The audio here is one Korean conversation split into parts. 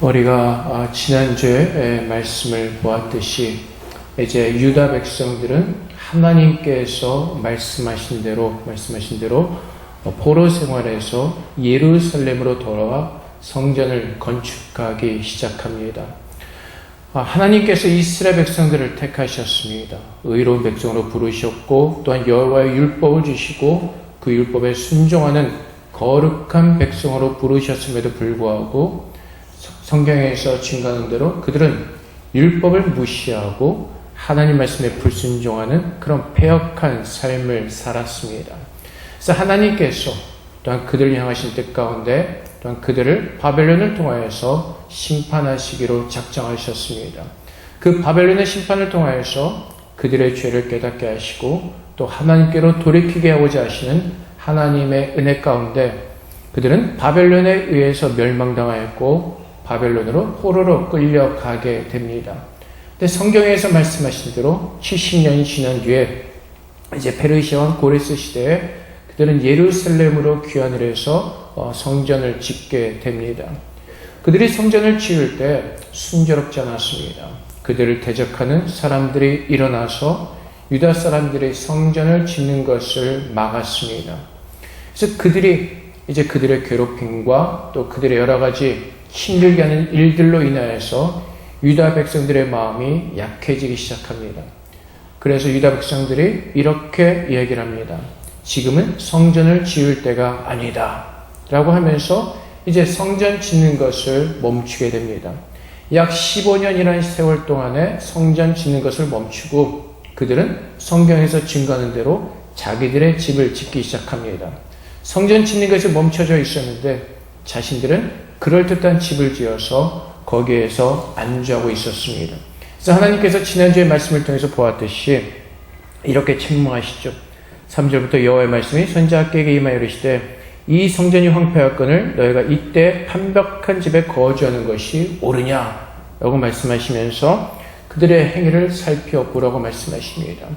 우리가 지난주에 말씀을 보았듯이 이제 유다 백성들은 하나님께서 말씀하신 대로 포로 생활에서 예루살렘으로 돌아와 성전을 건축하기 시작합니다. 하나님께서 이스라엘 백성들을 택하셨습니다. 의로운 백성으로 부르셨고 또한 여호와의 율법을 주시고 그 율법에 순종하는 거룩한 백성으로 부르셨음에도 불구하고 성경에서 증거하는 대로 그들은 율법을 무시하고 하나님 말씀에 불순종하는 그런 패역한 삶을 살았습니다. 그래서 하나님께서 또한 그들을 향하신 뜻 가운데 또한 그들을 바벨론을 통하여서 심판하시기로 작정하셨습니다. 그 바벨론의 심판을 통하여서 그들의 죄를 깨닫게 하시고 또 하나님께로 돌이키게 하고자 하시는 하나님의 은혜 가운데 그들은 바벨론에 의해서 멸망당하였고 바벨론으로 포로로 끌려가게 됩니다. 근데 성경에서 말씀하신 대로 70년이 지난 뒤에 이제 페르시아와 고레스 시대에 그들은 예루살렘으로 귀환을 해서 성전을 짓게 됩니다. 그들이 성전을 지을 때 순조롭지 않았습니다. 그들을 대적하는 사람들이 일어나서 유다 사람들이 성전을 짓는 것을 막았습니다. 그래서 그들이 이제 그들의 괴롭힘과 또 그들의 여러 가지 힘들게 하는 일들로 인하여서 유다 백성들의 마음이 약해지기 시작합니다. 그래서 유다 백성들이 이렇게 이야기를 합니다. 지금은 성전을 지을 때가 아니다 라고 하면서 이제 성전 짓는 것을 멈추게 됩니다. 약 15년이라는 세월 동안에 성전 짓는 것을 멈추고 그들은 성경에서 증거하는 대로 자기들의 집을 짓기 시작합니다. 성전 짓는 것이 멈춰져 있었는데 자신들은 그럴듯한 집을 지어서 거기에서 안주하고 있었습니다. 그래서 하나님께서 지난주의 말씀을 통해서 보았듯이 이렇게 책망하시죠. 3절부터 여호와의 말씀이 선지자에게 임하여 이르시되 이 성전이 황폐하거늘 너희가 이때 판벽한 집에 거주하는 것이 옳으냐 라고 말씀하시면서 그들의 행위를 살펴보라고 말씀하십니다.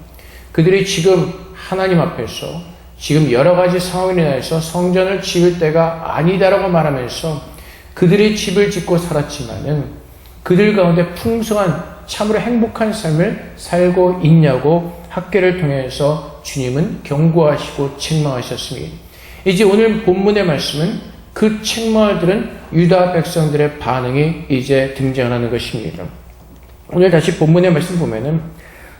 그들이 지금 하나님 앞에서 지금 여러 가지 상황에 인해서 성전을 지을 때가 아니다라고 말하면서 그들이 집을 짓고 살았지만은 그들 가운데 풍성한 참으로 행복한 삶을 살고 있냐고 학계를 통해서 주님은 경고하시고 책망하셨습니다. 이제 오늘 본문의 말씀은 그 책망을 들은 유다 백성들의 반응이 이제 등장하는 것입니다. 오늘 다시 본문의 말씀 보면은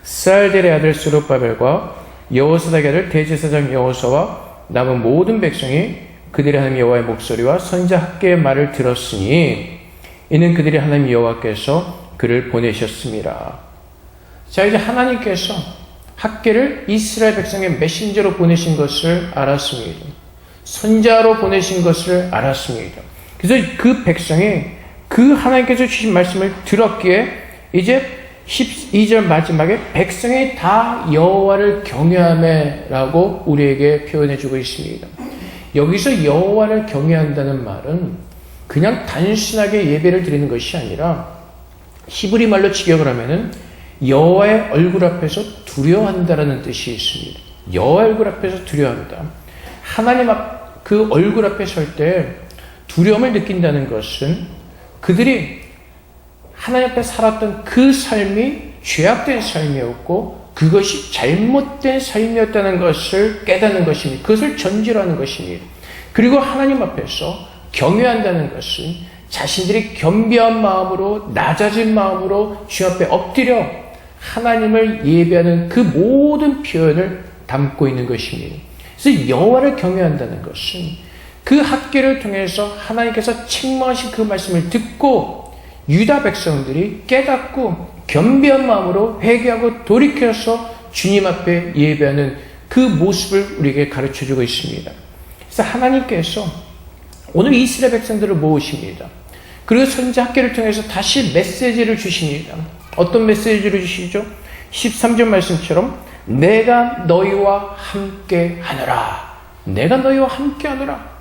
스알델의 아들 스룹바벨과 여호사닥의 아들 대제사장 여호수아와 남은 모든 백성이 그들이 하나님 여호와의 목소리와 선지자 학계의 말을 들었으니 이는 그들이 하나님 여호와께서 그를 보내셨습니다. 자, 이제 하나님께서 학계를 이스라엘 백성의 메신저로 보내신 것을 알았습니다. 선지자로 보내신 것을 알았습니다. 그래서 그 백성이 그 하나님께서 주신 말씀을 들었기에 이제 12절 마지막에 백성이 다 여호와를 경외하매라고 우리에게 표현해주고 있습니다. 여기서 여호와를 경외한다는 말은 그냥 단순하게 예배를 드리는 것이 아니라 히브리 말로 직역을 하면은 여호와의 얼굴 앞에서 두려워한다라는 뜻이 있습니다. 여호와의 얼굴 앞에서 두려워한다. 하나님 그 얼굴 앞에 설 때 두려움을 느낀다는 것은 그들이 하나님 앞에 살았던 그 삶이 죄악된 삶이었고 그것이 잘못된 삶이었다는 것을 깨닫는 것입니다. 그것을 전제로 하는 것입니다. 그리고 하나님 앞에서 경외한다는 것은 자신들이 겸비한 마음으로 낮아진 마음으로 주 앞에 엎드려 하나님을 예배하는 그 모든 표현을 담고 있는 것입니다. 그래서 여호와를 경외한다는 것은 그 학계를 통해서 하나님께서 책망하신 그 말씀을 듣고 유다 백성들이 깨닫고 겸비한 마음으로 회개하고 돌이켜서 주님 앞에 예배하는 그 모습을 우리에게 가르쳐주고 있습니다. 그래서 하나님께서 오늘 이스라엘 백성들을 모으십니다. 그리고 선지자 학계를 통해서 다시 메시지를 주십니다. 어떤 메시지를 주시죠? 13절 말씀처럼 내가 너희와 함께 하노라. 내가 너희와 함께 하노라.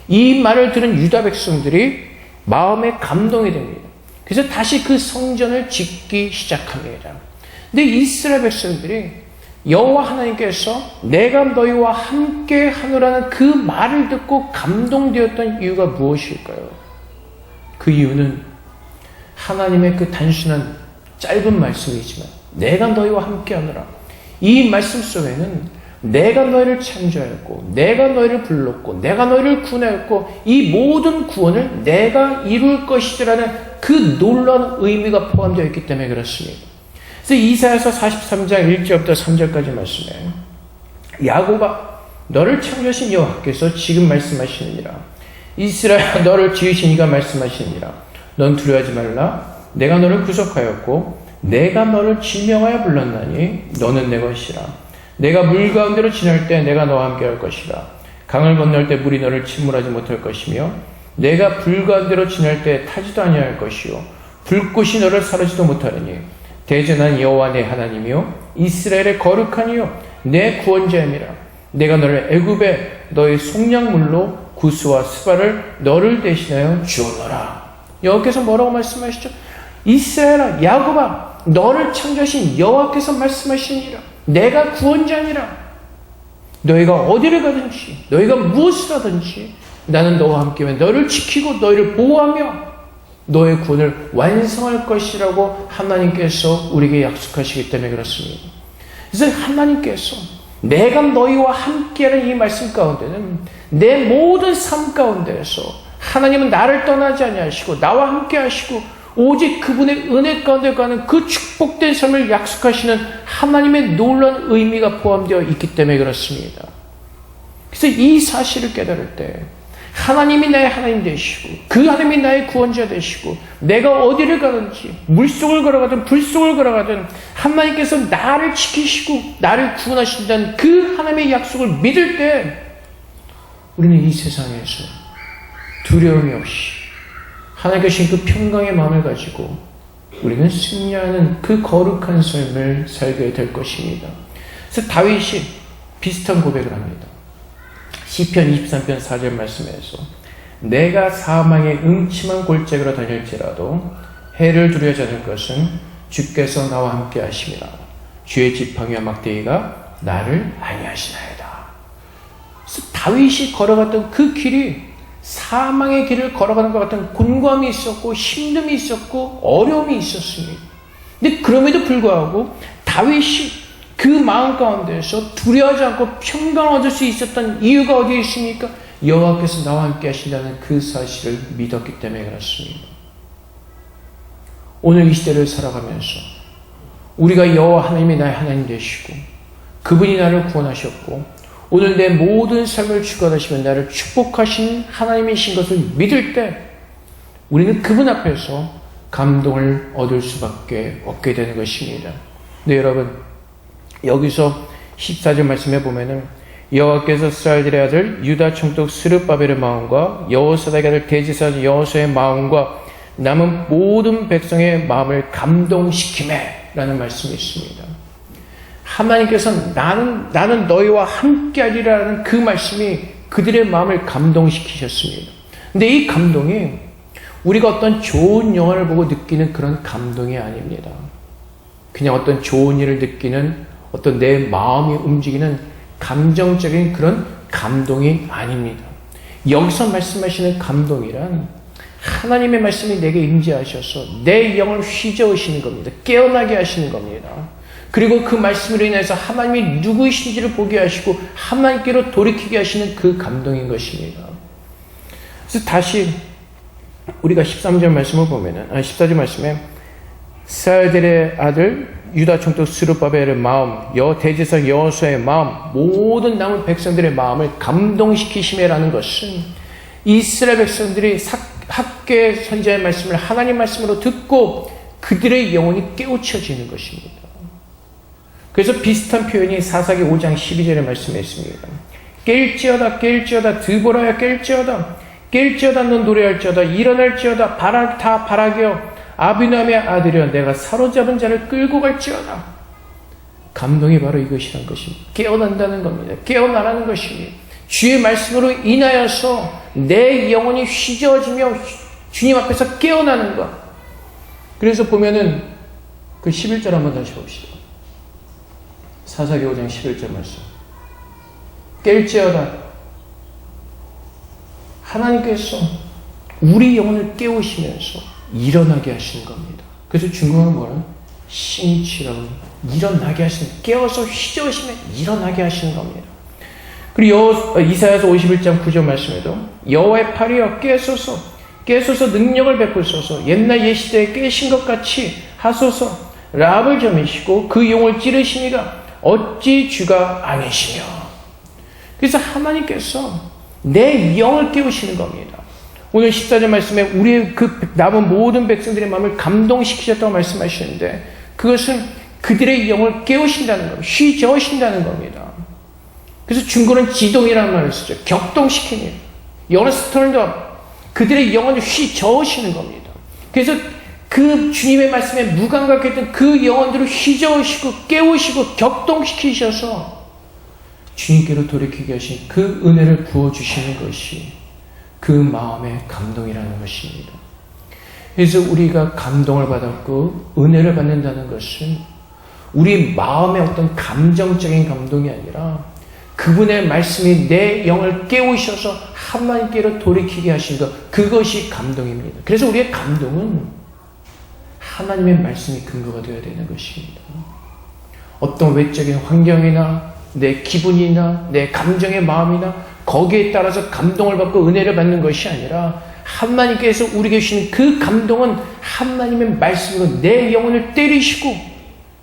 이 말을 들은 유다 백성들이 마음에 감동이 됩니다. 그래서 다시 그 성전을 짓기 시작합니다. 근데 이스라엘 백성들이 여호와 하나님께서 내가 너희와 함께 하노라는 그 말을 듣고 감동되었던 이유가 무엇일까요? 그 이유는 하나님의 그 단순한 짧은 말씀이지만 내가 너희와 함께하노라. 이 말씀 속에는 내가 너희를 창조하였고 내가 너희를 불렀고 내가 너희를 구원하였고 이 모든 구원을 내가 이룰 것이라는 그 놀라운 의미가 포함되어 있기 때문에 그렇습니다. 그래서 이사야서 43장 1절부터 3절까지 말씀에 야곱아 너를 창조하신 여호와께서 지금 말씀하시느니라. 이스라엘아 너를 지으신 이가 말씀하시느니라. 넌 두려워하지 말라. 내가 너를 구속하였고 내가 너를 지명하여 불렀나니 너는 내 것이라. 내가 물 가운데로 지날 때 내가 너와 함께 할 것이라. 강을 건널 때 물이 너를 침몰하지 못할 것이며 내가 불 가운데로 지날 때 타지도 아니할 것이요 불꽃이 너를 사르지도 못하리니 대전한 여호와 내 하나님이요 이스라엘의 거룩하니요 내 구원자임이라. 내가 너를 애굽에 너의 속량물로 구스와 스바를 너를 대신하여 주었노라. 여호와께서 뭐라고 말씀하시죠? 이스라엘아 야곱아 너를 창조하신 여호와께서 말씀하시니라. 내가 구원자니라. 너희가 어디를 가든지 너희가 무엇을 하든지 나는 너와 함께하면 너를 지키고 너희를 보호하며 너의 구원을 완성할 것이라고 하나님께서 우리에게 약속하시기 때문에 그렇습니다. 그래서 하나님께서 내가 너희와 함께하는 이 말씀 가운데는 내 모든 삶 가운데에서 하나님은 나를 떠나지 아니하시고 나와 함께 하시고 오직 그분의 은혜 가운데 가는 그 축복된 삶을 약속하시는 하나님의 놀라운 의미가 포함되어 있기 때문에 그렇습니다. 그래서 이 사실을 깨달을 때 하나님이 나의 하나님 되시고 그 하나님이 나의 구원자 되시고 내가 어디를 가든지 물속을 걸어가든 불속을 걸어가든 하나님께서 나를 지키시고 나를 구원하신다는 그 하나님의 약속을 믿을 때 우리는 이 세상에서 두려움이 없이 하나님께 주신 그 평강의 마음을 가지고 우리는 승리하는 그 거룩한 삶을 살게 될 것입니다. 그래서 다윗이 비슷한 고백을 합니다. 시편 23편 4절 말씀에서 내가 사망의 음침한 골짜기로 다닐지라도 해를 두려워하지 않을 것은 주께서 나와 함께 하심이라. 주의 지팡이와 막대기가 나를 안위하시나이다. 그래서 다윗이 걸어갔던 그 길이 사망의 길을 걸어가는 것 같은 곤고함이 있었고 힘듦이 있었고 어려움이 있었습니다. 근데 그럼에도 불구하고 다윗이 그 마음 가운데서 두려워하지 않고 평강을 얻을 수 있었던 이유가 어디에 있습니까? 여호와께서 나와 함께 하신다는 그 사실을 믿었기 때문에 그렇습니다. 오늘 이 시대를 살아가면서 우리가 여호와 하나님이 나의 하나님 되시고 그분이 나를 구원하셨고 오늘 내 모든 삶을 주관하시며 나를 축복하신 하나님이신 것을 믿을 때 우리는 그분 앞에서 감동을 얻을 수밖에 없게 되는 것입니다. 네, 여러분 여기서 14절 말씀해 보면은 여호와께서 이스라엘의 아들 유다 총독 스룹바벨의 마음과 여호사닥의 아들 대제사장 여호수아의 마음과 남은 모든 백성의 마음을 감동시키매 라는 말씀이 있습니다. 하나님께서 나는 너희와 함께하리라는 그 말씀이 그들의 마음을 감동시키셨습니다. 근데 이 감동이 우리가 어떤 좋은 영화를 보고 느끼는 그런 감동이 아닙니다. 그냥 어떤 좋은 일을 느끼는 어떤 내 마음이 움직이는 감정적인 그런 감동이 아닙니다. 여기서 말씀하시는 감동이란 하나님의 말씀이 내게 임재하셔서 내 영을 휘저으시는 겁니다. 깨어나게 하시는 겁니다. 그리고 그 말씀으로 인해서 하나님이 누구이신지를 보게 하시고 하나님께로 돌이키게 하시는 그 감동인 것입니다. 그래서 다시 우리가 13절 말씀을 보면은 14절 말씀에 이스라엘의 아들 유다 총독 스룹바벨의 마음, 대제사장 여호수아의 마음, 모든 남은 백성들의 마음을 감동시키심이라는 것은 이스라엘 백성들이 학계 선지자의 말씀을 하나님 말씀으로 듣고 그들의 영혼이 깨우쳐지는 것입니다. 그래서 비슷한 표현이 사사기 5장 12절의 말씀에 있습니다. 깰지어다 깰지어다 드보라야 깰지어다 깰지어다 넌 노래할지어다 일어날지어다 다 바라기여 아비노함의 아들이여 내가 사로잡은 자를 끌고 갈지어다. 감동이 바로 이것이란 것입니다. 깨어난다는 겁니다. 깨어나라는 것입니다. 주의 말씀으로 인하여서 내 영혼이 휘저어지며 주님 앞에서 깨어나는 것. 그래서 보면은 그 11절 한번 다시 봅시다. 사사기 5장 11절 말씀. 깰지어다. 하나님께서 우리 영혼을 깨우시면서 일어나게 하시는 겁니다. 그래서 중국어는 뭐라? 싱치라고 일어나게 하시는, 깨어서 휘저으시면 일어나게 하시는 겁니다. 그리고 이사야서 51장 9절 말씀에도 여호와의 팔이여 깨소서 능력을 베푸소서 옛날 옛시대에 깨신 것 같이 하소서 라합을 점이시고 그 용을 찌르시니가 어찌 주가 아니시며. 그래서 하나님께서 내 영을 깨우시는 겁니다. 오늘 14절 말씀에 우리의 그 남은 모든 백성들의 마음을 감동시키셨다고 말씀하시는데 그것은 그들의 영을 깨우신다는 겁니다. 휘저으신다는 겁니다. 그래서 중국어는 지동이라는 말을 쓰죠. 격동시키는 일. 영어는 스턴더. 그들의 영혼을 휘저으시는 겁니다. 그래서 그 주님의 말씀에 무감각했던 그 영혼들을 휘저으시고 깨우시고 격동시키셔서 주님께로 돌이키게 하신 그 은혜를 부어주시는 것이 그 마음의 감동이라는 것입니다. 그래서 우리가 감동을 받았고 은혜를 받는다는 것은 우리 마음의 어떤 감정적인 감동이 아니라 그분의 말씀이 내 영을 깨우셔서 하나님께로 돌이키게 하신 것, 그것이 감동입니다. 그래서 우리의 감동은 하나님의 말씀이 근거가 되어야 되는 것입니다. 어떤 외적인 환경이나 내 기분이나 내 감정의 마음이나 거기에 따라서 감동을 받고 은혜를 받는 것이 아니라 하나님께서 우리에게 주시는 그 감동은 하나님의 말씀으로 내 영혼을 때리시고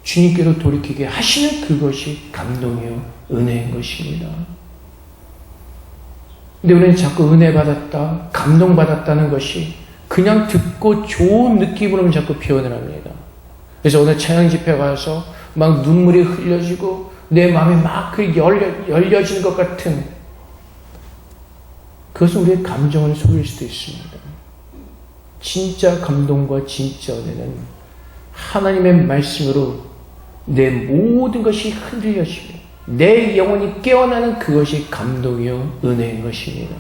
주님께로 돌이키게 하시는 그것이 감동이요 은혜인 것입니다. 근데 우리는 자꾸 은혜 받았다, 감동 받았다는 것이 그냥 듣고 좋은 느낌으로만 자꾸 표현을 합니다. 그래서 오늘 찬양 집회 가서 막 눈물이 흘려지고 내 마음이 막 열려지는 것 같은, 그것은 우리의 감정을 속일 수도 있습니다. 진짜 감동과 진짜 은혜는 하나님의 말씀으로 내 모든 것이 흔들려지고 내 영혼이 깨어나는 그것이 감동이요 은혜인 것입니다.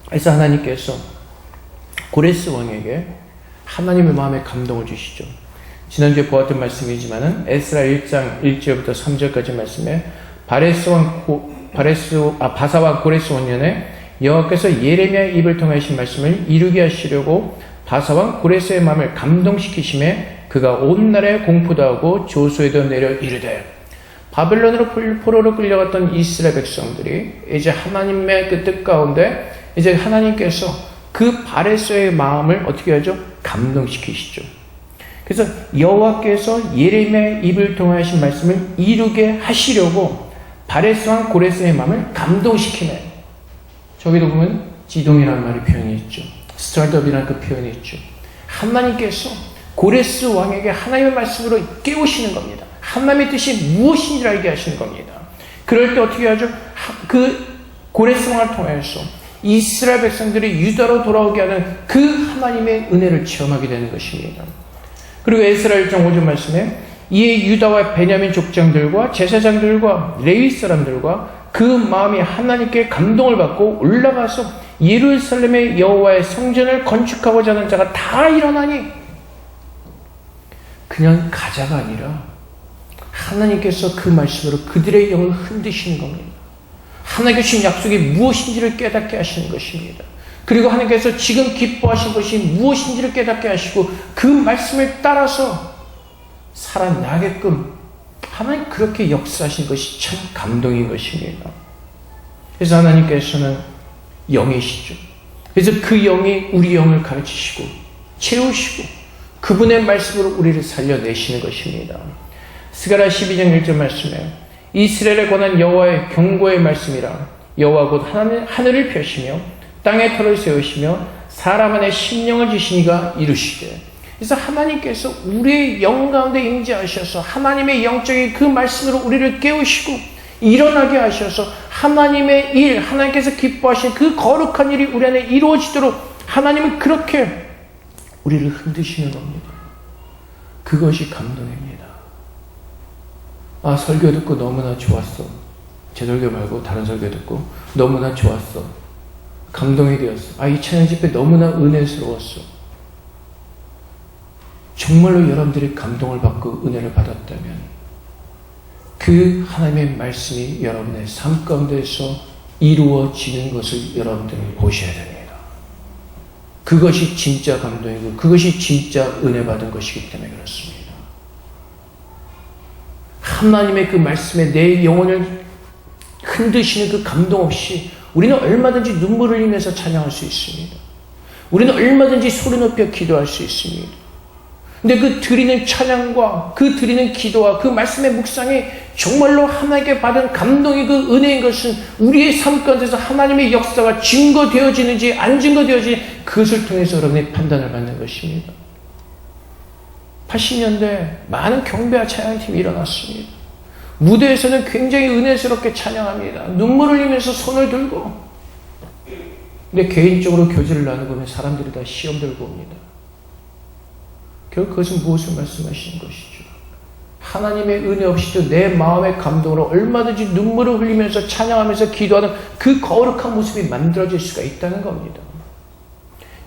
그래서 하나님께서 고레스 왕에게 하나님의 마음에 감동을 주시죠. 지난주에 보았던 말씀이지만은 에스라 1장 1절부터 3절까지 말씀에 바사왕 고레스 원년에 여호와께서 예레미야의 입을 통해 하신 말씀을 이루게 하시려고 바사왕 고레스의 마음을 감동시키심에 그가 온 나라에 공포도 하고 조소에도 내려 이르되, 바벨론으로 포로로 끌려갔던 이스라엘 백성들이 이제 하나님의 그 뜻 가운데 이제 하나님께서 그 바레스의 마음을 어떻게 하죠? 감동시키시죠. 그래서 여호와께서 예레미야의 입을 통해 하신 말씀을 이루게 하시려고 바레스 왕 고레스의 마음을 감동시키네. 저기도 보면 지동이라는 말이 표현이 있죠. 스타트업이라는 그 표현이 있죠. 하나님께서 고레스 왕에게 하나님의 말씀으로 깨우시는 겁니다. 하나님의 뜻이 무엇인지 알게 하시는 겁니다. 그럴 때 어떻게 하죠? 그 고레스 왕을 통해서 이스라엘 백성들이 유다로 돌아오게 하는 그 하나님의 은혜를 체험하게 되는 것입니다. 그리고 에스라 1장 5절 말씀에 이에 유다와 베냐민 족장들과 제사장들과 레위 사람들과 그 마음이 하나님께 감동을 받고 올라가서 예루살렘의 여호와의 성전을 건축하고자 하는 자가 다 일어나니, 그냥 가자가 아니라 하나님께서 그 말씀으로 그들의 영을 흔드시는 겁니다. 하나님께 주신 약속이 무엇인지를 깨닫게 하시는 것입니다. 그리고 하나님께서 지금 기뻐하신 것이 무엇인지를 깨닫게 하시고 그 말씀을 따라서 살아나게끔 하나님 그렇게 역사하신 것이 참 감동인 것입니다. 그래서 하나님께서는 영이시죠. 그래서 그 영이 우리 영을 가르치시고 채우시고 그분의 말씀으로 우리를 살려내시는 것입니다. 스가랴 12장 1절 말씀에 이스라엘에 관한 여호와의 경고의 말씀이라. 여호와 곧 하늘을 펴시며 땅에 터를 세우시며 사람 안에 심령을 주시니가 이루시되. 그래서 하나님께서 우리의 영 가운데 임재하셔서 하나님의 영적인 그 말씀으로 우리를 깨우시고 일어나게 하셔서 하나님의 일, 하나님께서 기뻐하신 그 거룩한 일이 우리 안에 이루어지도록 하나님은 그렇게 우리를 흔드시는 겁니다. 그것이 감동입니다. 아, 설교 듣고 너무나 좋았어. 제 설교 말고 다른 설교 듣고 너무나 좋았어. 감동이 되었어. 아, 이 찬양 집회 너무나 은혜스러웠어. 정말로 여러분들이 감동을 받고 은혜를 받았다면 그 하나님의 말씀이 여러분의 삶 가운데서 이루어지는 것을 여러분들은 보셔야 됩니다. 그것이 진짜 감동이고 그것이 진짜 은혜 받은 것이기 때문에 그렇습니다. 하나님의 그 말씀에 내 영혼을 흔드시는 그 감동 없이 우리는 얼마든지 눈물을 흘리면서 찬양할 수 있습니다. 우리는 얼마든지 소리 높여 기도할 수 있습니다. 근데 그 드리는 찬양과 그 드리는 기도와 그 말씀의 묵상이 정말로 하나님께 받은 감동이 그 은혜인 것은 우리의 삶 가운데서 하나님의 역사가 증거되어지는지 안 증거되어지는지 그것을 통해서 여러분의 판단을 받는 것입니다. 80년대 많은 경배와 찬양팀이 일어났습니다. 무대에서는 굉장히 은혜스럽게 찬양합니다. 눈물을 흘리면서 손을 들고. 근데 개인적으로 교제를 나누고 사람들이 다 시험 들고 옵니다. 결국 그것은 무엇을 말씀하시는 것이죠? 하나님의 은혜 없이도 내 마음의 감동으로 얼마든지 눈물을 흘리면서 찬양하면서 기도하는 그 거룩한 모습이 만들어질 수가 있다는 겁니다.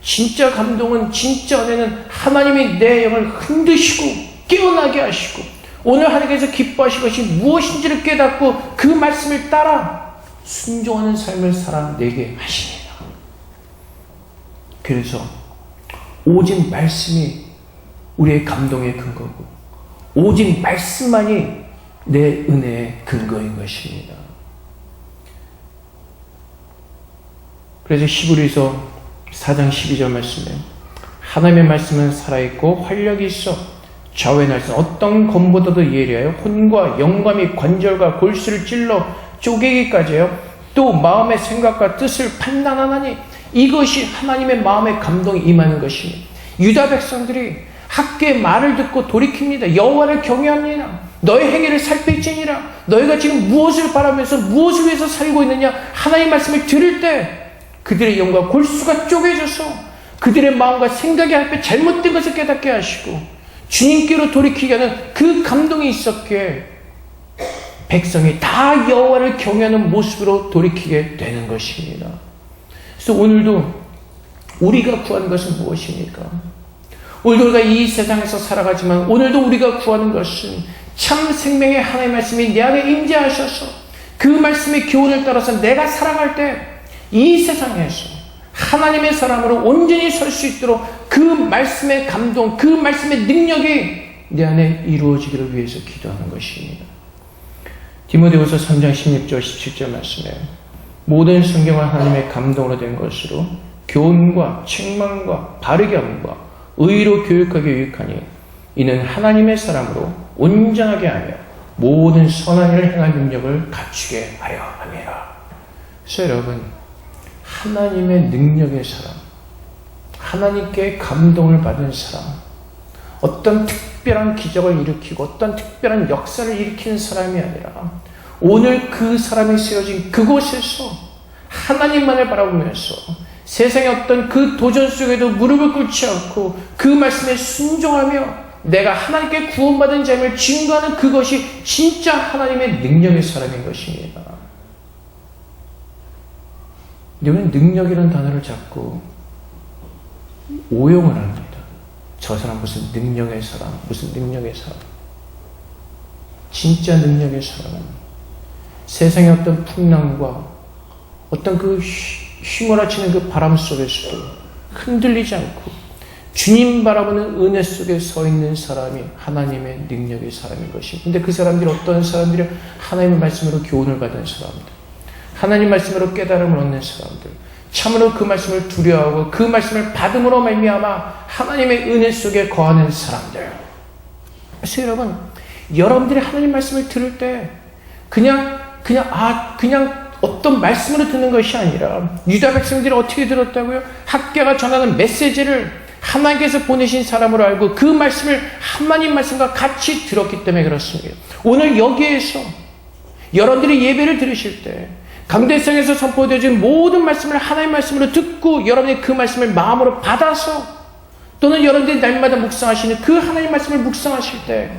진짜 감동은, 진짜 은혜는 하나님이 내 영을 흔드시고 깨어나게 하시고 오늘 하나님께서 기뻐하실 것이 무엇인지를 깨닫고 그 말씀을 따라 순종하는 삶을 살아내게 하십니다. 그래서 오직 말씀이 우리의 감동의 근거고 오직 말씀만이 내 은혜의 근거인 것입니다. 그래서 히브리서 4장 12절 말씀에 하나님의 말씀은 살아있고 활력이 있어 좌우의 날선 어떤 검보다도 예리하여 혼과 영과 및 관절과 골수를 찔러 쪼개기까지요 또 마음의 생각과 뜻을 판단하나니 이것이 하나님의 마음의 감동이 임하는 것입니다. 유다 백성들이 학계의 말을 듣고 돌이킵니다. 여호와를 경외합니다. 너의 행위를 살필지니라. 너희가 지금 무엇을 바라면서 무엇을 위해서 살고 있느냐. 하나님의 말씀을 들을 때 그들의 영과 골수가 쪼개져서 그들의 마음과 생각이 앞에 잘못된 것을 깨닫게 하시고 주님께로 돌이키게 하는 그 감동이 있었기에 백성이 다 여호와를 경외하는 모습으로 돌이키게 되는 것입니다. 그래서 오늘도 우리가 구하는 것은 무엇입니까? 오늘도 우리가 이 세상에서 살아가지만 오늘도 우리가 구하는 것은 참 생명의 하나님의 말씀이 내 안에 임재하셔서 그 말씀의 교훈을 따라서 내가 살아갈 때 이 세상에서 하나님의 사람으로 온전히 설 수 있도록 그 말씀의 감동, 그 말씀의 능력이 내 안에 이루어지기를 위해서 기도하는 것입니다. 디모데후서 3장 16절 17절 말씀에 모든 성경은 하나님의 감동으로 된 것으로 교훈과 책망과 바르게 함과 의로 교육하기 유익하니 이는 하나님의 사람으로 온전하게 하며 모든 선한 일을 행할 능력을 갖추게 하려 함이라. 그래서 여러분 하나님의 능력의 사람, 하나님께 감동을 받은 사람, 어떤 특별한 기적을 일으키고 어떤 특별한 역사를 일으키는 사람이 아니라 오늘 그 사람이 세워진 그곳에서 하나님만을 바라보면서 세상의 어떤 그 도전 속에도 무릎을 꿇지 않고 그 말씀에 순종하며 내가 하나님께 구원받은 자임을 증거하는 그것이 진짜 하나님의 능력의 사람인 것입니다. 우리는 능력이라는 단어를 자꾸 오용을 합니다. 저 사람 무슨 능력의 사람, 무슨 능력의 사람. 진짜 능력의 사람은 세상의 어떤 풍랑과 어떤 그 휘몰아치는 그 바람 속에서도 흔들리지 않고 주님 바라보는 은혜 속에 서 있는 사람이 하나님의 능력의 사람인 것입니다. 근데 그 사람들이 어떤 사람들이 하나님의 말씀으로 교훈을 받은 사람들, 하나님 말씀으로 깨달음을 얻는 사람들, 참으로 그 말씀을 두려워하고 그 말씀을 받음으로 말미암아 하나님의 은혜 속에 거하는 사람들. 그래서 여러분들이 하나님 말씀을 들을 때 그냥 어떤 말씀으로 듣는 것이 아니라 유다 백성들이 어떻게 들었다고요? 학개가 전하는 메시지를 하나님께서 보내신 사람으로 알고 그 말씀을 하나님 말씀과 같이 들었기 때문에 그렇습니다. 오늘 여기에서 여러분들이 예배를 들으실 때 강대상에서 선포되어진 모든 말씀을 하나님 말씀으로 듣고 여러분이 그 말씀을 마음으로 받아서 또는 여러분들이 날마다 묵상하시는 그 하나님 말씀을 묵상하실 때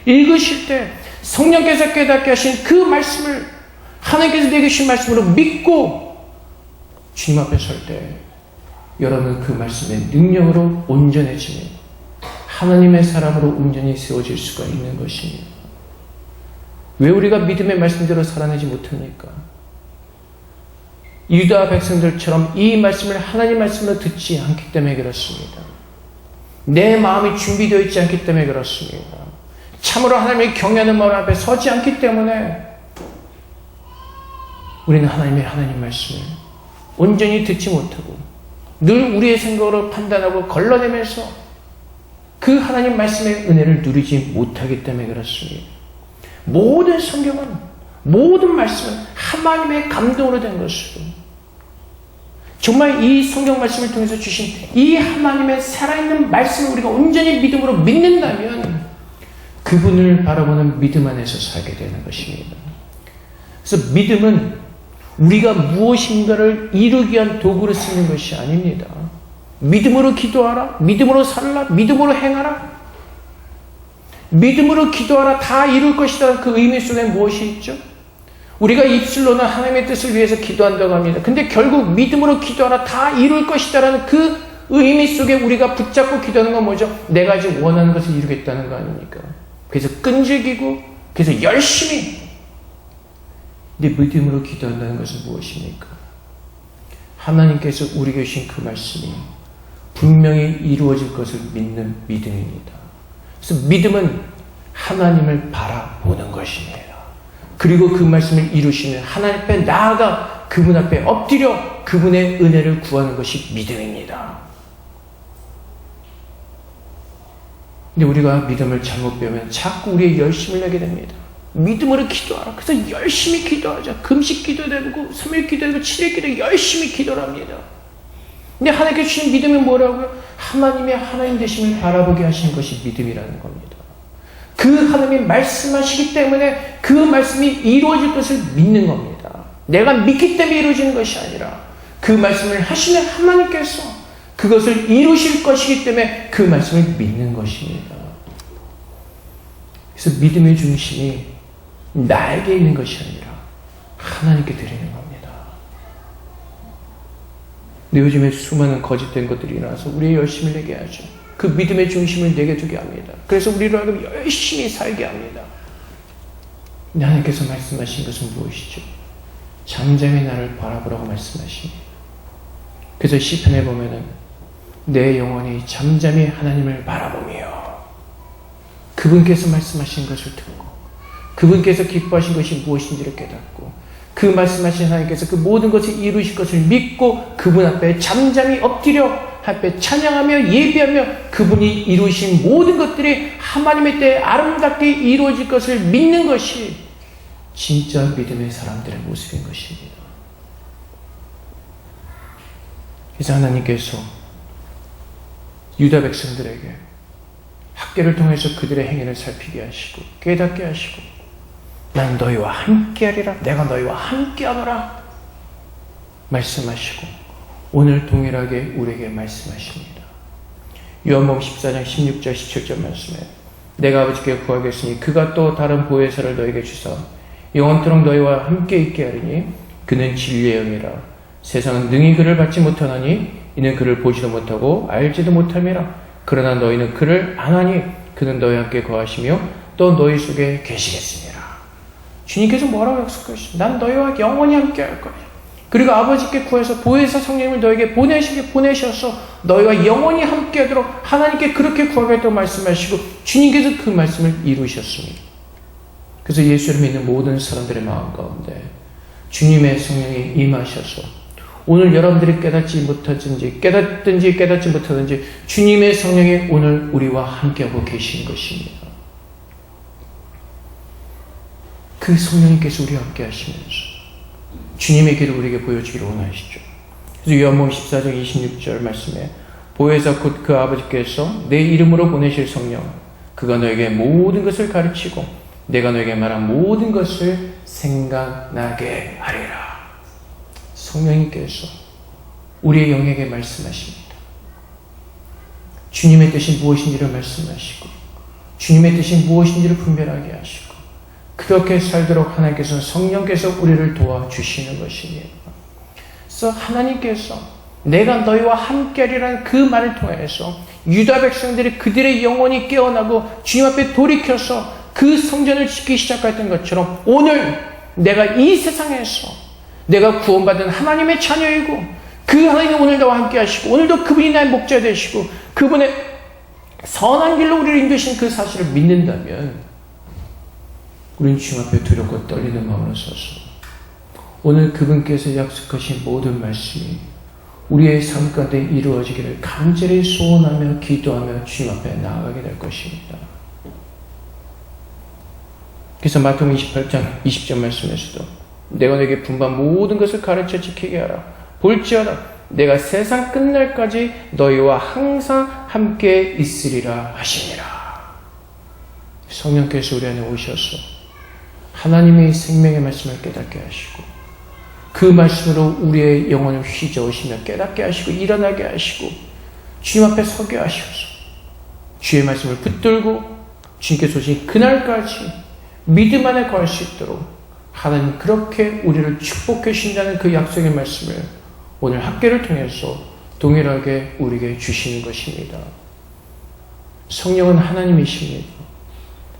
읽으실 때 성령께서 깨닫게 하신 그 말씀을 하나님께서 내게 주신 말씀으로 믿고 주님 앞에 설 때 여러분은 그 말씀의 능력으로 온전해지며 하나님의 사람으로 온전히 세워질 수가 있는 것입니다. 왜 우리가 믿음의 말씀대로 살아내지 못합니까? 유다 백성들처럼 이 말씀을 하나님 말씀으로 듣지 않기 때문에 그렇습니다. 내 마음이 준비되어 있지 않기 때문에 그렇습니다. 참으로 하나님을 경외하는 마음 앞에 서지 않기 때문에 우리는 하나님 말씀을 온전히 듣지 못하고 늘 우리의 생각으로 판단하고 걸러내면서 그 하나님 말씀의 은혜를 누리지 못하기 때문에 그렇습니다. 모든 성경은, 모든 말씀은 하나님의 감동으로 된 것이고 정말 이 성경 말씀을 통해서 주신 이 하나님의 살아있는 말씀을 우리가 온전히 믿음으로 믿는다면 그분을 바라보는 믿음 안에서 살게 되는 것입니다. 그래서 믿음은 우리가 무엇인가를 이루기 위한 도구로 쓰는 것이 아닙니다. 믿음으로 기도하라, 믿음으로 살라, 믿음으로 행하라. 믿음으로 기도하라, 다 이룰 것이다. 그 의미 속에 무엇이 있죠? 우리가 입술로는 하나님의 뜻을 위해서 기도한다고 합니다. 근데 결국 믿음으로 기도하라, 다 이룰 것이다라는 그 의미 속에 우리가 붙잡고 기도하는 건 뭐죠? 내가 지금 원하는 것을 이루겠다는 거 아닙니까? 그래서 끈질기고, 그래서 열심히. 근데 믿음으로 기도한다는 것은 무엇입니까? 하나님께서 우리에게 주신 그 말씀이 분명히 이루어질 것을 믿는 믿음입니다. 그래서 믿음은 하나님을 바라보는 것입니다. 그리고 그 말씀을 이루시는 하나님 앞에 나아가 그분 앞에 엎드려 그분의 은혜를 구하는 것이 믿음입니다. 근데 우리가 믿음을 잘못 배우면 자꾸 우리의 열심을 내게 됩니다. 믿음으로 기도하라. 그래서 열심히 기도하자. 금식 기도도 해보고 3일 기도도 해보고 7일 기도 열심히 기도를 합니다. 근데 하나님께 주신 믿음이 뭐라고요? 하나님의 하나님 되심을 바라보게 하시는 것이 믿음이라는 겁니다. 그 하나님이 말씀하시기 때문에 그 말씀이 이루어질 것을 믿는 겁니다. 내가 믿기 때문에 이루어지는 것이 아니라 그 말씀을 하시는 하나님께서 그것을 이루실 것이기 때문에 그 말씀을 믿는 것입니다. 그래서 믿음의 중심이 나에게 있는 것이 아니라 하나님께 드리는 겁니다. 근데 요즘에 수많은 거짓된 것들이 일어나서 우리의 열심을 내게 하죠. 그 믿음의 중심을 내게 두게 합니다. 그래서 우리로 하여금 열심히 살게 합니다. 근데 하나님께서 말씀하신 것은 무엇이죠? 잠잠히 나를 바라보라고 말씀하십니다. 그래서 시편에 보면은 내 영혼이 잠잠히 하나님을 바라보며 그분께서 말씀하신 것을 듣고 그분께서 기뻐하신 것이 무엇인지를 깨닫고 그 말씀하신 하나님께서 그 모든 것을 이루실 것을 믿고 그분 앞에 잠잠히 엎드려 앞에 찬양하며 예배하며 그분이 이루신 모든 것들이 하나님의 때에 아름답게 이루어질 것을 믿는 것이 진짜 믿음의 사람들의 모습인 것입니다. 그래서 하나님께서 유다 백성들에게 학계를 통해서 그들의 행위를 살피게 하시고 깨닫게 하시고 난 너희와 함께하리라 내가 너희와 함께하노라 말씀하시고 오늘 동일하게 우리에게 말씀하십니다. 요한복음 14장 16절 17절 말씀에 내가 아버지께 구하겠으니 그가 또 다른 보혜사를 너희에게 주사 영원토록 너희와 함께 있게 하리니 그는 진리의 영이라 세상은 능히 그를 받지 못하나니 이는 그를 보지도 못하고 알지도 못함이라 그러나 너희는 그를 아나니 그는 너희와 함께 거하시며 또 너희 속에 계시겠습니다. 주님께서 뭐라고 약속하시죠? 난 너희와 영원히 함께 할 거야. 그리고 아버지께 구해서 보혜사 성령님을 너에게 보내셔서 너희와 영원히 함께 하도록 하나님께 그렇게 구하겠다고 말씀하시고 주님께서 그 말씀을 이루셨습니다. 그래서 예수를 믿는 모든 사람들의 마음 가운데 주님의 성령이 임하셔서 오늘 여러분들이 깨닫지 못하든지 깨닫지 못하든지 주님의 성령이 오늘 우리와 함께하고 계신 것입니다. 그 성령님께서 우리와 함께 하시면서 주님의 길을 우리에게 보여주기를 원하시죠. 그래서 요한복음 14장 26절 말씀에 보혜사 곧 그 아버지께서 내 이름으로 보내실 성령 그가 너에게 모든 것을 가르치고 내가 너에게 말한 모든 것을 생각나게 하리라. 성령님께서 우리의 영에게 말씀하십니다. 주님의 뜻이 무엇인지를 말씀하시고 주님의 뜻이 무엇인지를 분별하게 하시고 그렇게 살도록 하나님께서는 성령께서 우리를 도와주시는 것입니다. 그래서 하나님께서 내가 너희와 함께하리라는 그 말을 통해서 유다 백성들이 그들의 영혼이 깨어나고 주님 앞에 돌이켜서 그 성전을 짓기 시작했던 것처럼 오늘 내가 이 세상에서 내가 구원받은 하나님의 자녀이고 그 하나님이 오늘 나와 함께 하시고 오늘도 그분이 나의 목자 되시고 그분의 선한 길로 우리를 인도하신 그 사실을 믿는다면 우리는 주님 앞에 두렵고 떨리는 마음으로 서서 오늘 그분께서 약속하신 모든 말씀이 우리의 삶 가운데 이루어지기를 간절히 소원하며 기도하며 주님 앞에 나아가게 될 것입니다. 그래서 마태복음 28장 20절 말씀에서도 내가 너에게 분부한 모든 것을 가르쳐 지키게 하라. 볼지어다 내가 세상 끝날까지 너희와 항상 함께 있으리라 하시니라. 성령께서 우리 안에 오셔서 하나님의 생명의 말씀을 깨닫게 하시고 그 말씀으로 우리의 영혼을 휘저으시며 깨닫게 하시고 일어나게 하시고 주님 앞에 서게 하셔서 주의 말씀을 붙들고 주님께서 오신 그날까지 믿음 안에 거할 수 있도록 하나님 그렇게 우리를 축복해 주신다는 그 약속의 말씀을 오늘 학교를 통해서 동일하게 우리에게 주시는 것입니다. 성령은 하나님이십니다.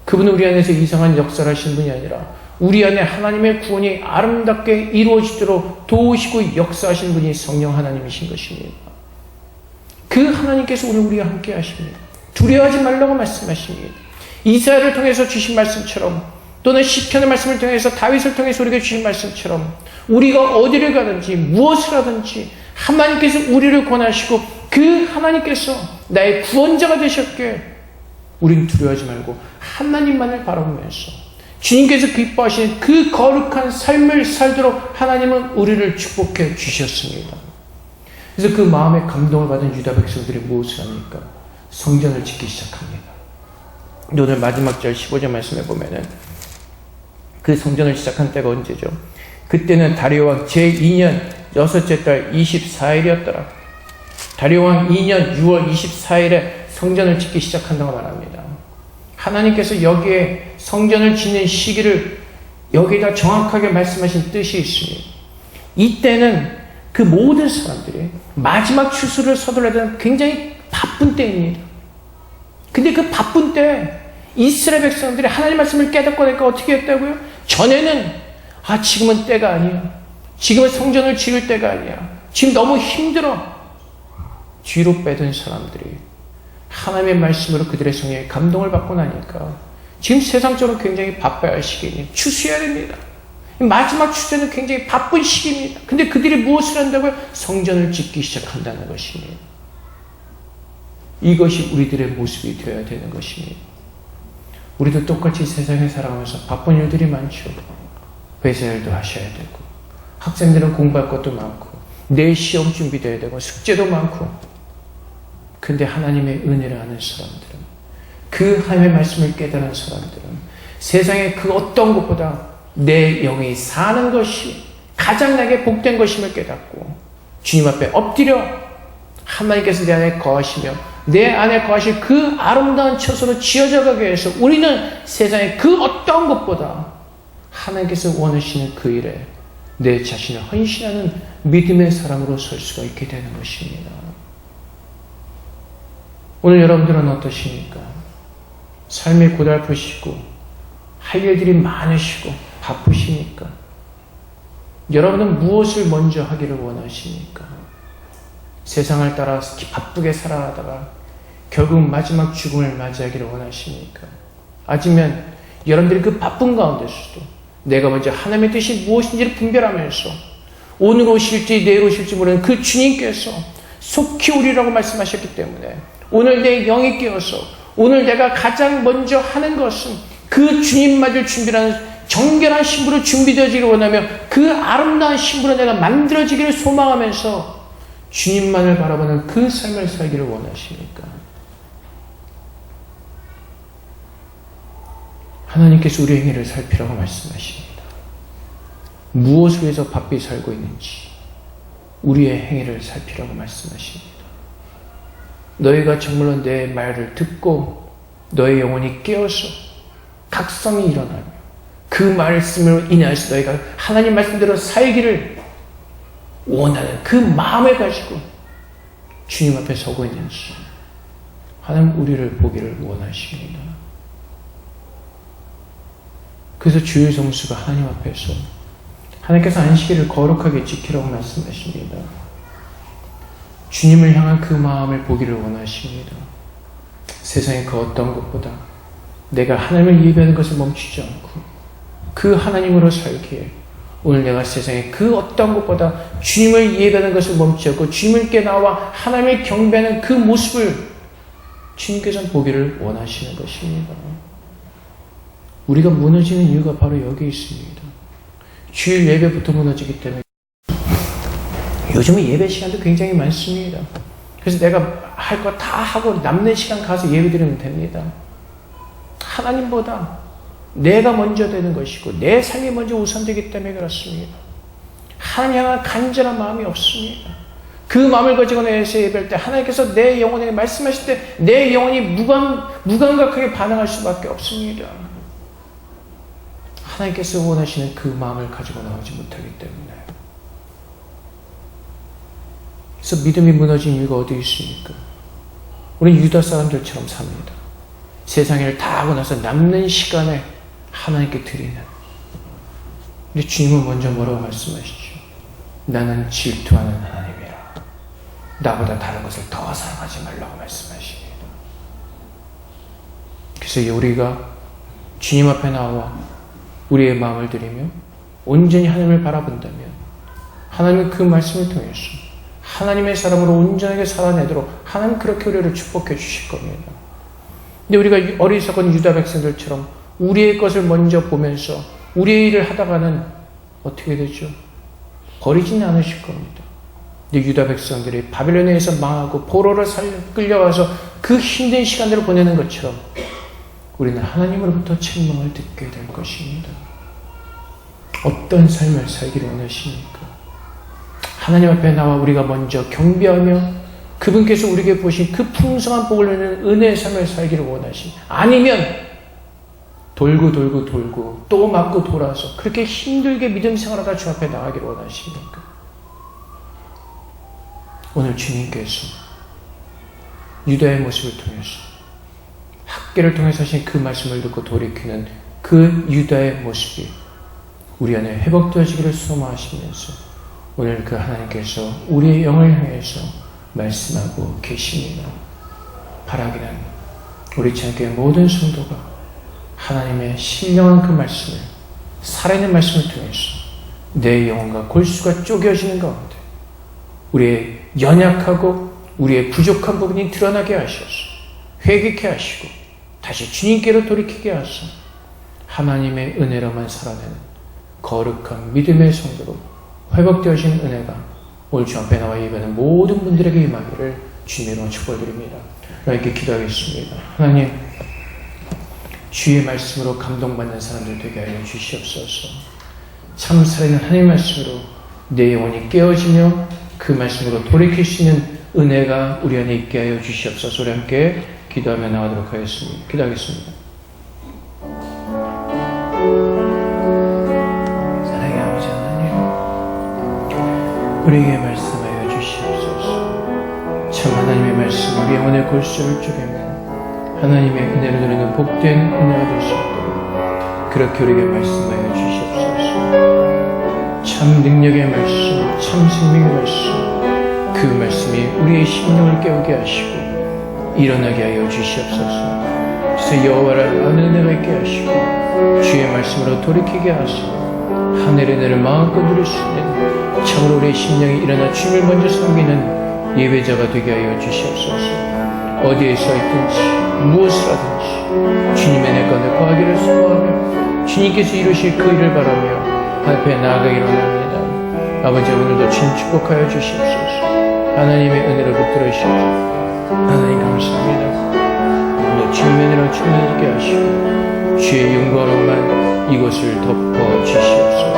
그분은 우리 안에서 이상한 역사를 하신 분이 아니라 우리 안에 하나님의 구원이 아름답게 이루어지도록 도우시고 역사하신 분이 성령 하나님이신 것입니다. 그 하나님께서 오늘 우리와 함께 하십니다. 두려워하지 말라고 말씀하십니다. 이사야를 통해서 주신 말씀처럼 또는 시편의 말씀을 통해서 다윗을 통해서 우리에게 주신 말씀처럼 우리가 어디를 가든지 무엇을 하든지 하나님께서 우리를 권하시고 그 하나님께서 나의 구원자가 되셨기에 우린 두려워하지 말고 하나님만을 바라보면서 주님께서 기뻐하시는 그 거룩한 삶을 살도록 하나님은 우리를 축복해 주셨습니다. 그래서 그 마음에 감동을 받은 유다 백성들이 무엇을 합니까? 성전을 짓기 시작합니다. 오늘 마지막 절 15절 말씀에 보면은 그 성전을 시작한 때가 언제죠? 그때는 다리오 왕 제2년 6째 달 24일이었더라. 다리오 왕 2년 6월 24일에 성전을 짓기 시작한다고 말합니다. 하나님께서 여기에 성전을 짓는 시기를 여기다 정확하게 말씀하신 뜻이 있습니다. 이때는 그 모든 사람들이 마지막 추수를 서둘러야 되는 굉장히 바쁜 때입니다. 근데 그 바쁜 때 이스라엘 백성들이 하나님 말씀을 깨닫고 나니까 어떻게 했다고요? 전에는 지금은 때가 아니야. 지금은 성전을 지을 때가 아니야. 지금 너무 힘들어. 뒤로 빼던 사람들이 하나님의 말씀으로 그들의 성령에 감동을 받고 나니까 지금 세상적으로 굉장히 바빠야 할 시기니 추수해야 됩니다. 마지막 추수는 굉장히 바쁜 시기입니다. 근데 그들이 무엇을 한다고요? 성전을 짓기 시작한다는 것입니다. 이것이 우리들의 모습이 되어야 되는 것입니다. 우리도 똑같이 세상에 살아가면서 바쁜 일들이 많죠. 회사 일도 하셔야 되고 학생들은 공부할 것도 많고 내일 시험 준비도 해야 되고 숙제도 많고 근데 하나님의 은혜를 아는 사람들은 그 하나님의 말씀을 깨달은 사람들은 세상의 그 어떤 것보다 내 영이 사는 것이 가장 나에게 복된 것임을 깨닫고 주님 앞에 엎드려 하나님께서 내 안에 거하시며 내 안에 거하실 그 아름다운 처소로 지어져 가게 해서 우리는 세상의 그 어떤 것보다 하나님께서 원하시는 그 일에 내 자신을 헌신하는 믿음의 사람으로 설 수가 있게 되는 것입니다. 오늘 여러분들은 어떠십니까? 삶이 고달프시고 할 일들이 많으시고 바쁘십니까? 여러분은 무엇을 먼저 하기를 원하십니까? 세상을 따라 바쁘게 살아가다가 결국 마지막 죽음을 맞이하기를 원하십니까? 아니면 여러분들이 그 바쁜 가운데서도 내가 먼저 하나님의 뜻이 무엇인지를 분별하면서 오늘 오실지 내일 오실지 모르는 그 주님께서 속히 오리라고 말씀하셨기 때문에 오늘 내 영이 깨어서 오늘 내가 가장 먼저 하는 것은 그 주님 맞을 준비라는 정결한 신부로 준비되어지기를 원하며 그 아름다운 신부로 내가 만들어지기를 소망하면서 주님만을 바라보는 그 삶을 살기를 원하십니까? 하나님께서 우리의 행위를 살피라고 말씀하십니다. 무엇을 위해서 바삐 살고 있는지 우리의 행위를 살피라고 말씀하십니다. 너희가 정말로 내 말을 듣고 너의 영혼이 깨어서 각성이 일어나며 그 말씀으로 인하여서 너희가 하나님 말씀대로 살기를 원하는 그 마음을 가지고 주님 앞에 서고 있는지 하나님 우리를 보기를 원하십니다. 그래서 주의 성수가 하나님 앞에서 하나님께서 안식일을 거룩하게 지키라고 말씀하십니다. 주님을 향한 그 마음을 보기를 원하십니다. 세상의 그 어떤 것보다 내가 하나님을 예배하는 것을 멈추지 않고 그 하나님으로 살기에 오늘 내가 세상의 그 어떤 것보다 주님을 예배하는 것을 멈추지 않고 주님께 나와 하나님을 경배하는 그 모습을 주님께서는 보기를 원하시는 것입니다. 우리가 무너지는 이유가 바로 여기 있습니다. 주일 예배부터 무너지기 때문에 요즘은 예배 시간도 굉장히 많습니다. 그래서 내가 할 거 다 하고 남는 시간 가서 예배 드리면 됩니다. 하나님보다 내가 먼저 되는 것이고 내 삶이 먼저 우선되기 때문에 그렇습니다. 하나님 향한 간절한 마음이 없습니다. 그 마음을 가지고 내서 예배할 때 하나님께서 내 영혼에게 말씀하실 때 내 영혼이 무감각하게 반응할 수밖에 없습니다. 하나님께서 원하시는 그 마음을 가지고 나오지 못하기 때문에. 그래서 믿음이 무너진 이유가 어디 있습니까? 우리는 유다 사람들처럼 삽니다. 세상 일을 다 하고 나서 남는 시간에 하나님께 드리는. 우리 주님은 먼저 뭐라고 말씀하시죠? 나는 질투하는 하나님이라. 나보다 다른 것을 더 사랑하지 말라고 말씀하십니다. 그래서 우리가 주님 앞에 나와 우리의 마음을 드리며 온전히 하나님을 바라본다면 하나님은 그 말씀을 통해서 하나님의 사람으로 온전하게 살아내도록 하나님 그렇게 우리를 축복해 주실 겁니다. 근데 우리가 어리석은 유다 백성들처럼 우리의 것을 먼저 보면서 우리의 일을 하다가는 어떻게 되죠? 버리지는 않으실 겁니다. 근데 유다 백성들이 바빌론에서 망하고 포로로 끌려가서 그 힘든 시간들을 보내는 것처럼 우리는 하나님으로부터 책망을 듣게 될 것입니다. 어떤 삶을 살기를 원하십니까? 하나님 앞에 나와 우리가 먼저 경배하며 그분께서 우리에게 보신 그 풍성한 복을 누리는 은혜의 삶을 살기를 원하십니다. 아니면 돌고 또 맞고 돌아서 그렇게 힘들게 믿음 생활하다 주 앞에 나가기를 원하십니까? 오늘 주님께서 유다의 모습을 통해서 학계를 통해서 하신 그 말씀을 듣고 돌이키는 그 유다의 모습이 우리 안에 회복되어지기를 소망하시면서 오늘 그 하나님께서 우리의 영을 향해서 말씀하고 계십니다. 바라기는 우리 찬교회 모든 성도가 하나님의 신령한 그 말씀을 살아있는 말씀을 통해서 내 영혼과 골수가 쪼개어지는 가운데 우리의 연약하고 우리의 부족한 부분이 드러나게 하셔서 회개케 하시고 다시 주님께로 돌이키게 하사 하나님의 은혜로만 살아내는 거룩한 믿음의 성도로 회복되어지는 은혜가 오늘 주 앞에 나와 예배하는 모든 분들에게 임하기를 주님으로 축복드립니다. 이렇게 기도하겠습니다. 하나님, 주의 말씀으로 감동받는 사람들 되게 하여 주시옵소서. 참 살아있는 하나님의 말씀으로 내 영혼이 깨어지며 그 말씀으로 돌이킬 수 있는 은혜가 우리 안에 있게 하여 주시옵소서. 우리 함께 기도하며 나가도록 하겠습니다. 기도하겠습니다. 사랑의 아버지 하나님, 우리에게 말씀하여 주시옵소서. 참 하나님의 말씀 우리 영혼의 골수를 쪼개며 하나님의 은혜를 누리는 복된 은혜가 될 수 있도록 그렇게 우리에게 말씀하여 주시옵소서. 참 능력의 말씀, 참 생명의 말씀, 그 말씀이 우리의 심령을 깨우게 하시고 일어나게 하여 주시옵소서. 그래서 여호와를 아는 은혜가 있게 하시고 주의 말씀으로 돌이키게 하시고 하늘의 은혜를 마음껏 누릴 수 있는 참으로 우리의 심령이 일어나 주님을 먼저 섬기는 예배자가 되게 하여 주시옵소서. 어디에 서 있든지 무엇을 하든지 주님의 내건을 구하기를 소망하며 주님께서 이루실 그 일을 바라며 앞에 나아가기를 원합니다. 아버지, 오늘도 주님 축복하여 주시옵소서. 하나님의 은혜로 붙들어 주시옵소서. 하나님 감사합니다. 오늘 주님의 은혜로 충만하게 하시고 주의 영광으로만 이곳을 덮어 주시옵소서.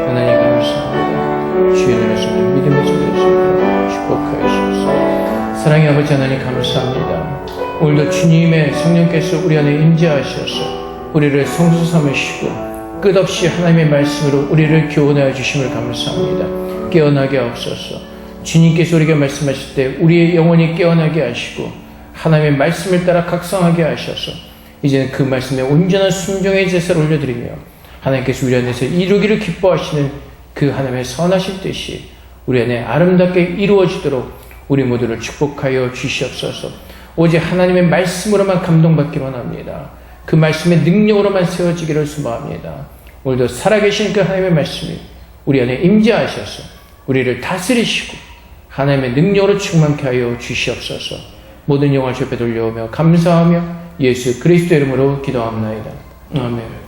하나님 감사합니다. 주의 은혜로 속에 믿음의 속에서 축복하여 주시옵소서. 사랑의 아버지 하나님 감사합니다. 오늘도 주님의 성령께서 우리 안에 임재하셔서 우리를 성소 삼으시고 끝없이 하나님의 말씀으로 우리를 교훈하여 주심을 감사합니다. 깨어나게 하옵소서. 주님께서 우리에게 말씀하실 때 우리의 영혼이 깨어나게 하시고 하나님의 말씀을 따라 각성하게 하셔서 이제는 그 말씀에 온전한 순종의 제사를 올려드리며 하나님께서 우리 안에서 이루기를 기뻐하시는 그 하나님의 선하신 뜻이 우리 안에 아름답게 이루어지도록 우리 모두를 축복하여 주시옵소서. 오직 하나님의 말씀으로만 감동받기만 합니다. 그 말씀의 능력으로만 세워지기를 소망합니다. 오늘도 살아계신 그 하나님의 말씀이 우리 안에 임재하셔서 우리를 다스리시고 하나님의 능력으로 충만케 하여 주시옵소서. 모든 영광을 주께 돌려오며 감사하며 예수 그리스도 이름으로 기도합니다. 아멘.